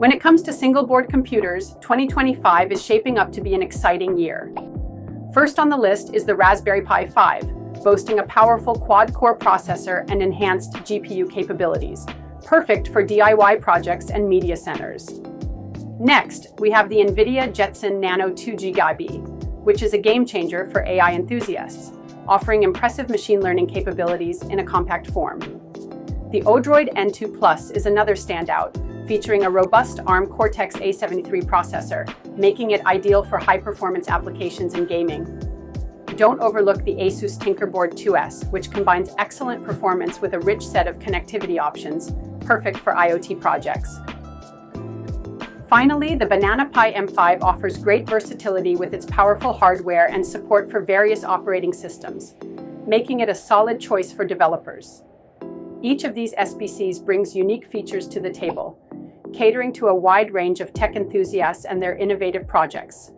When it comes to single-board computers, 2025 is shaping up to be an exciting year. First on the list is the Raspberry Pi 5, boasting a powerful quad-core processor and enhanced GPU capabilities, perfect for DIY projects and media centers. Next, we have the NVIDIA Jetson Nano 2GB, which is a game-changer for AI enthusiasts, offering impressive machine learning capabilities in a compact form. The Odroid N2 Plus is another standout, featuring a robust ARM Cortex-A73 processor, making it ideal for high-performance applications in gaming. Don't overlook the Asus Tinkerboard 2S, which combines excellent performance with a rich set of connectivity options, perfect for IoT projects. Finally, the Banana Pi M5 offers great versatility with its powerful hardware and support for various operating systems, making it a solid choice for developers. Each of these SBCs brings unique features to the table, catering to a wide range of tech enthusiasts and their innovative projects.